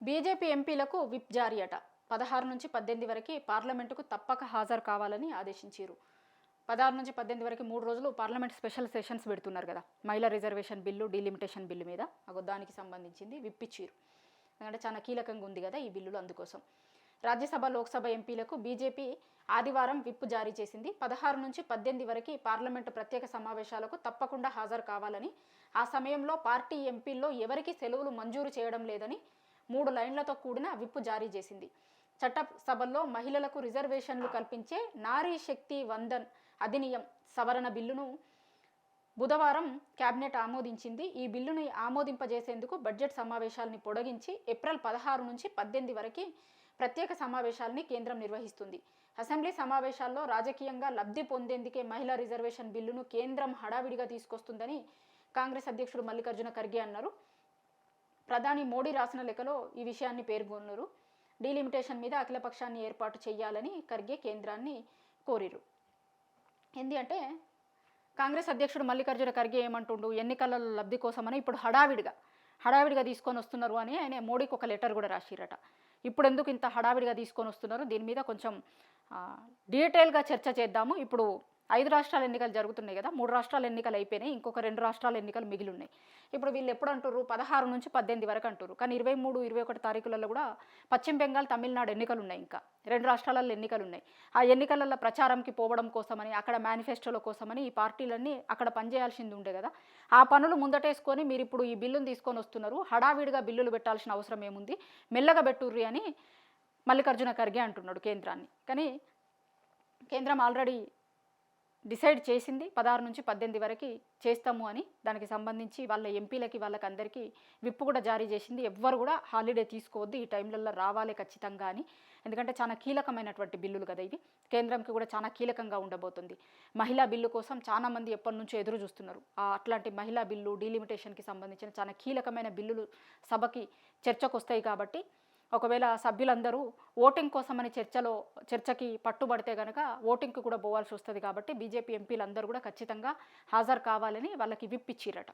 BJP ఎంపీలకు whip జారీ అట. 16 నుంచి 18 వరకు పార్లమెంటుకు తప్పక హాజరు కావాలని ఆదేశించారు. 16 నుంచి 18 వరకు 3 రోజులు పార్లమెంట్ స్పెషల్ సెషన్స్ పెడుతున్నారు కదా. మహిళా రిజర్వేషన్ బిల్లు, డీలిమిటేషన్ బిల్లు మీద దానికి సంబంధించింది విప్ ఇచ్చారు. ఎందుకంటే చాలా కీలకంగా ఉంది కదా ఈ బిల్లులు, అందుకోసం. రాజ్యసభ, లోక్సభ ఎంపీలకు బీజేపీ ఆదివారం విప్ జారీ చేసింది. 16 నుంచి 18 వరకు పార్లమెంటు ప్రత్యేక సమావేశాలకు తప్పకుండా హాజరు కావాలని, ఆ సమయంలో పార్టీ ఎంపీల్లో ఎవరికి సెలవులు మంజూరు చేయడం లేదని 3 లైన్లతో కూడిన విప్ జారీ చేసింది. చట్టసభల్లో మహిళలకు రిజర్వేషన్లు కల్పించే నారీ శక్తి వందన్ అధినియం సవరణ బిల్లును బుధవారం కేబినెట్ ఆమోదించింది. ఈ బిల్లుని ఆమోదింపజేసేందుకు బడ్జెట్ సమావేశాలని పొడిగించి ఏప్రిల్ 16 నుంచి 18 వరకు ప్రత్యేక సమావేశాలని కేంద్రం నిర్వహిస్తుంది. అసెంబ్లీ సమావేశాల్లో రాజకీయంగా లబ్ధి పొందేందుకే మహిళా రిజర్వేషన్ బిల్లును కేంద్రం హడావిడిగా తీసుకొస్తుందని కాంగ్రెస్ అధ్యక్షుడు మల్లికార్జున ఖర్గే అన్నారు. ప్రధాని మోడీ రాసిన లేఖలో ఈ విషయాన్ని పేర్కొన్నారు. డీలిమిటేషన్ మీద అఖిలపక్షాన్ని ఏర్పాటు చేయాలని ఖర్గే కేంద్రాన్ని కోరిరు. ఏంది అంటే కాంగ్రెస్ అధ్యక్షుడు మల్లికార్జున ఖర్గే ఏమంటుండు, ఎన్నికలలో లబ్ధి కోసమని ఇప్పుడు హడావిడిగా తీసుకొని వస్తున్నారు అని ఆయన మోడీకి ఒక లెటర్ కూడా రాసిరట. ఇప్పుడు ఎందుకు ఇంత హడావిడిగా తీసుకొని వస్తున్నారు, దీని మీద కొంచెం డీటెయిల్గా చర్చ చేద్దాము. ఇప్పుడు 5 రాష్ట్రాల ఎన్నికలు జరుగుతున్నాయి కదా, 3 రాష్ట్రాల ఎన్నికలు అయిపోయినాయి, ఇంకొక 2 రాష్ట్రాల ఎన్నికలు మిగిలి ఉన్నాయి. ఇప్పుడు వీళ్ళు ఎప్పుడు అంటారు, 16 నుంచి 18 వరకు అంటారు. కానీ 23, 21 తారీఖులలో కూడా పశ్చిమ బెంగాల్, తమిళనాడు ఎన్నికలు ఉన్నాయి. ఇంకా 2 రాష్ట్రాలలో ఎన్నికలు ఉన్నాయి. ఆ ఎన్నికలలో ప్రచారంకి పోవడం కోసమని, అక్కడ మేనిఫెస్టోల కోసమని ఈ పార్టీలన్నీ అక్కడ పనిచేయాల్సింది ఉండే కదా. ఆ పనులు ముందటేసుకొని మీరు ఇప్పుడు ఈ బిల్లును తీసుకొని వస్తున్నారు. హడావిడిగా బిల్లులు పెట్టాల్సిన అవసరం ఏముంది, మెల్లగా పెట్టుర్రి అని మల్లికార్జున ఖర్గే అంటున్నాడు కేంద్రాన్ని. కానీ కేంద్రం ఆల్రెడీ డిసైడ్ చేసింది 16 నుంచి 18 వరకు చేస్తాము అని. దానికి సంబంధించి వాళ్ళ ఎంపీలకి వాళ్ళకందరికీ విప్ కూడా జారీ చేసింది. ఎవ్వరు కూడా హాలిడే తీసుకోవద్దు, ఈ టైంలలో రావాలి ఖచ్చితంగా అని. ఎందుకంటే చాలా కీలకమైనటువంటి బిల్లులు కదా ఇవి. కేంద్రంకి కూడా చాలా కీలకంగా ఉండబోతుంది. మహిళా బిల్లు కోసం చాలామంది ఎప్పటి నుంచో ఎదురు చూస్తున్నారు. అట్లాంటి మహిళా బిల్లు, డీలిమిటేషన్కి సంబంధించిన చాలా కీలకమైన బిల్లులు సభకి చర్చకు వస్తాయి. కాబట్టి ఒకవేళ సభ్యులందరూ ఓటింగ్ కోసమని చర్చకి పట్టుబడితే కనుక ఓటింగ్కి కూడా పోవాల్సి వస్తుంది. కాబట్టి బీజేపీ ఎంపీలందరూ కూడా ఖచ్చితంగా హాజరు కావాలని వాళ్ళకి విప్ ఇచ్చిరట.